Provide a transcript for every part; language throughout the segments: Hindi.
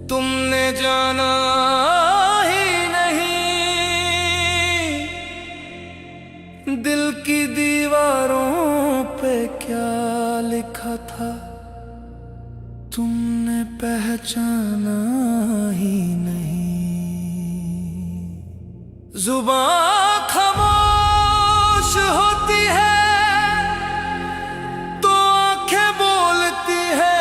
तुमने जाना ही नहीं दिल की दीवारों पे क्या लिखा था। तुमने पहचाना ही नहीं। जुबान खामोश होती है तो आंखें बोलती है,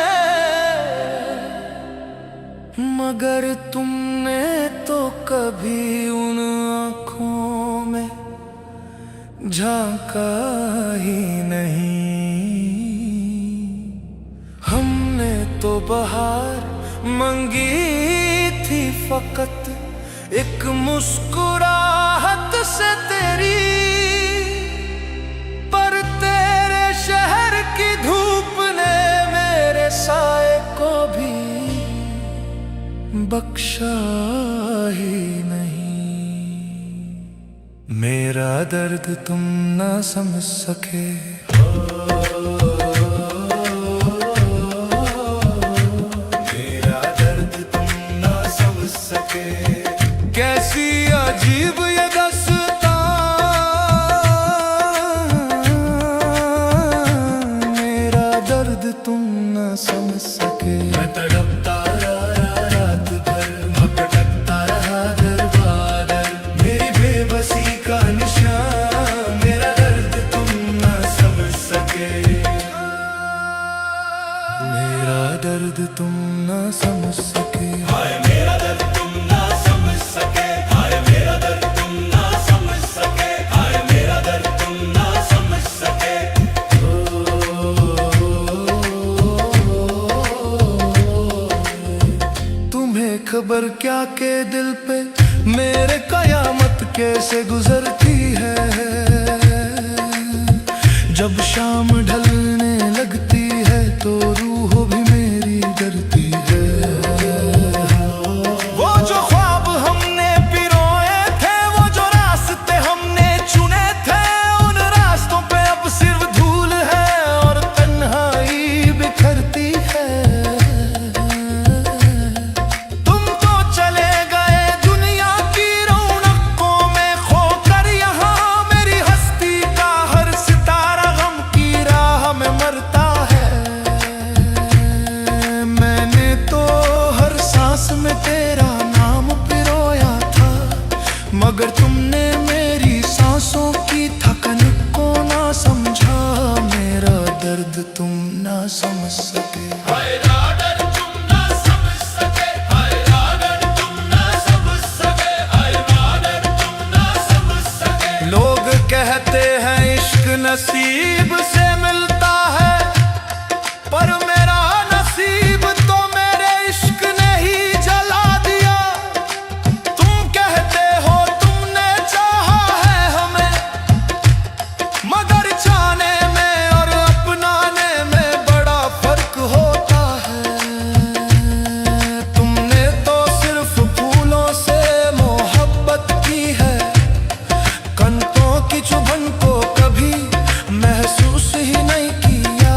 मगर तुमने तो कभी उन आंखों में झांका ही नहीं। हमने तो बहार मंगी थी फकत एक मुस्कुराहट से तेरी, पर तेरे शहर की धूप ने मेरे साए को भी बख्शा ही नहीं। मेरा दर्द तुम ना समझ सके, मेरा दर्द तुम ना समझ सके। कैसी अजीब ये दास्तां, मेरा दर्द तुम ना समझ सके। मैं तड़पता रात भर, भटकता रहा दर बादर, मेरी बेबसी का निशान, मेरा दर्द तुम ना समझ सके। मेरा दर्द तुम ना समझ सके। हाय मेरा दर्द तुम ना समझ सके, हाय मेरा दर्द तुम ना समझ सके, हाय मेरा दर्द तुम ना समझ सके। तुम्हें खबर क्या के दिल पे मेरे कयामत कैसे गुजरती है। जब शाम ढलने लगती है तो रूह भी मेरी डरती है। वो जो ख्वाब हमने पिरोए थे, वो जो रास्ते हमने चुने थे, उन रास्तों पे अब सिर्फ धूल है और तन्हाई बिखरती है। तुम तो चले गए दुनिया की रौनकों में खोकर, यहाँ मेरी हस्ती का हर सितारा गम की राह में मरता है। मैंने तो हर सांस में तेरा नाम पिरोया था, मगर तुमने मेरी सांसों की थकन को ना समझा। मेरा दर्द तुम ना समझ सके। मेरा दर्द तुम ना समझ सके, मेरा दर्द तुम ना समझ सके, मेरा दर्द तुम ना समझ सके। लोग कहते हैं इश्क नसीब से मिलता है, पर मेरा नसीब तो मेरे इश्क ने ही जला दिया। तुम कहते हो तुमने चाहा है हमें, मगर चाहने में और अपनाने में बड़ा फर्क होता है। तुमने तो सिर्फ फूलों से मोहब्बत की है, कंटों की चुभन को कभी महसूस ही नहीं किया।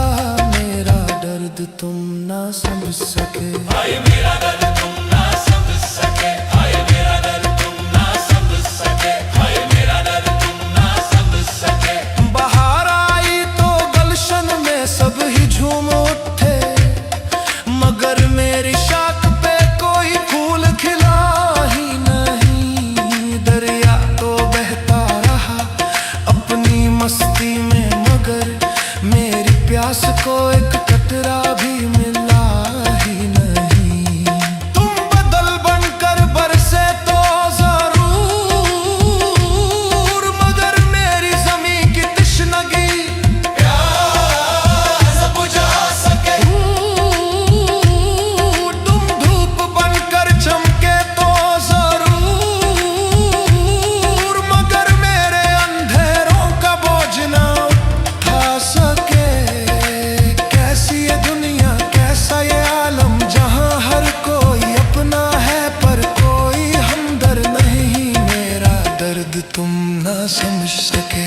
मेरा दर्द तुम ना समझ सके। हाय मेरा दर्द तुम ना समझ सके, हाय मेरा दर्द तुम ना समझ सके, हाय मेरा दर्द तुम ना समझ सके। बाहर आई तो गलशन में सब ही झूम उठे, मगर मेरी शाख पे कोई फूल खिला ही नहीं। दरिया तो बहता रहा अपनी मस्ती में, मगर मेरी प्यास को एक कतरा भी मिला ही नहीं। तुम बदल बनकर बरसे तो जरूर, मगर मेरी ज़मीं की तश्नगी प्यास बुझा सके। तुम धूप बनकर चमके तो जरूर, मगर मेरे अंधेरों का बोझ ना उठा सके। कैसी ये दुनिया, कैसा ये आलम, जहाँ हर कोई अपना है पर कोई हमदर्द नहीं। मेरा दर्द तुम ना समझ सके।